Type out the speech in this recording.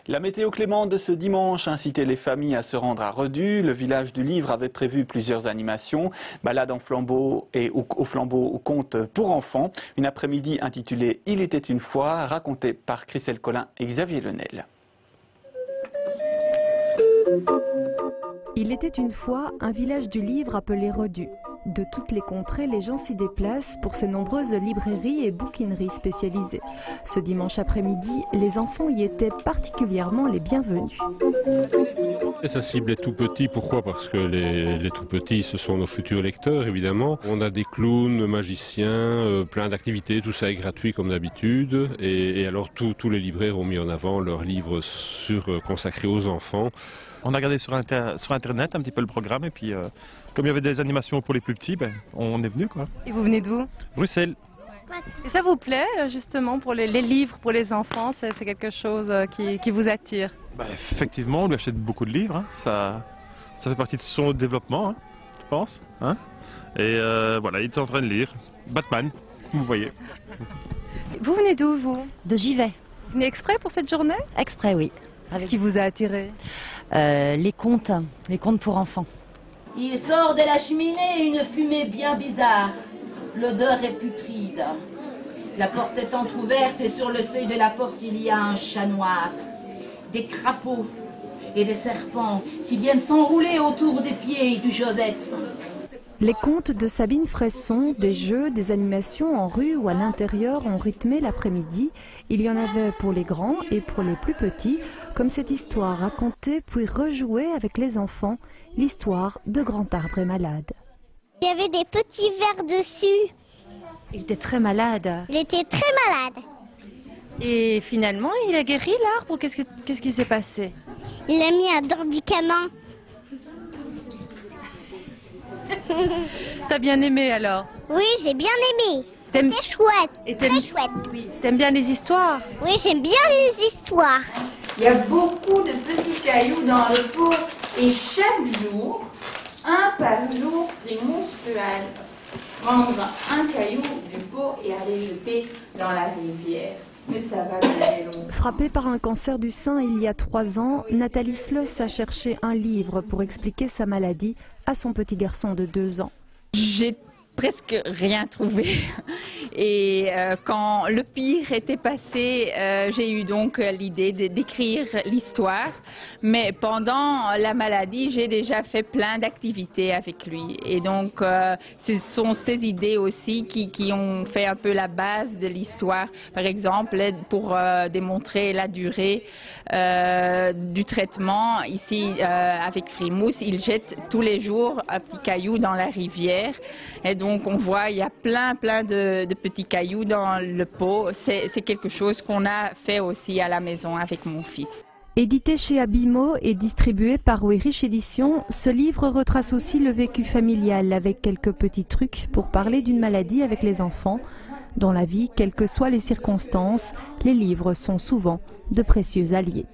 La météo clémente de ce dimanche incitait les familles à se rendre à Redu. Le village du Livre avait prévu plusieurs animations, balades en flambeau et au flambeau au conte pour enfants. Une après-midi intitulée « Il était une fois » racontée par Christelle Collin et Xavier Lenel. Il était une fois un village du Livre appelé Redu. De toutes les contrées, les gens s'y déplacent pour ces nombreuses librairies et bouquineries spécialisées. Ce dimanche après-midi, les enfants y étaient particulièrement les bienvenus. Et ça cible les tout petits. Pourquoi? Parce que les tout petits, ce sont nos futurs lecteurs, évidemment. On a des clowns, magiciens, plein d'activités, tout ça est gratuit comme d'habitude. Et alors tous les libraires ont mis en avant leurs livres consacrés aux enfants. On a regardé sur Internet un petit peu le programme et puis comme il y avait des animations pour les plus petits, on est venu quoi. Et vous venez d'où? Bruxelles. Et ça vous plaît justement pour les livres pour les enfants? C'est quelque chose qui vous attire? Effectivement, on lui achète beaucoup de livres, hein. Ça fait partie de son développement, hein, je pense. Hein. Et voilà, il est en train de lire Batman, vous voyez. Vous venez d'où vous? De Givet. Vous venez exprès pour cette journée? Exprès, oui. Qu'est-ce qui vous a attiré? Les contes pour enfants. Il sort de la cheminée une fumée bien bizarre. L'odeur est putride. La porte est entrouverte et sur le seuil de la porte il y a un chat noir. Des crapauds et des serpents qui viennent s'enrouler autour des pieds du Joseph. Les contes de Sabine Fresson, des jeux, des animations en rue ou à l'intérieur ont rythmé l'après-midi. Il y en avait pour les grands et pour les plus petits, comme cette histoire racontée puis rejouée avec les enfants, l'histoire de Grand Arbre est malade. Il y avait des petits vers dessus. Il était très malade. Il était très malade. Et finalement, il a guéri l'arbre. Qu'est-ce qui s'est passé? Il a mis un médicament. T'as bien aimé alors? Oui, j'ai bien aimé. C'était chouette, très chouette. Oui. T'aimes bien les histoires? Oui, j'aime bien les histoires. Il y a beaucoup de petits cailloux dans le pot et chaque jour, un par jour, Frimousse peut aller prendre un caillou du pot et aller jeter dans la rivière. Mais ça va durer longtemps. Frappée par un cancer du sein il y a 3 ans, Nathalie Sleus a cherché un livre pour expliquer sa maladie à son petit garçon de 2 ans. J'ai presque rien trouvé. Et quand le pire était passé, j'ai eu donc l'idée d'écrire l'histoire. Mais pendant la maladie, j'ai déjà fait plein d'activités avec lui. Et donc, ce sont ces idées aussi qui ont fait un peu la base de l'histoire. Par exemple, pour démontrer la durée du traitement, ici, avec Frimousse, il jette tous les jours un petit caillou dans la rivière. Et donc, on voit, il y a plein de petits cailloux dans le pot. C'est quelque chose qu'on a fait aussi à la maison avec mon fils. Édité chez Abimo et distribué par Oerich Éditions, ce livre retrace aussi le vécu familial avec quelques petits trucs pour parler d'une maladie avec les enfants. Dans la vie, quelles que soient les circonstances, les livres sont souvent de précieux alliés.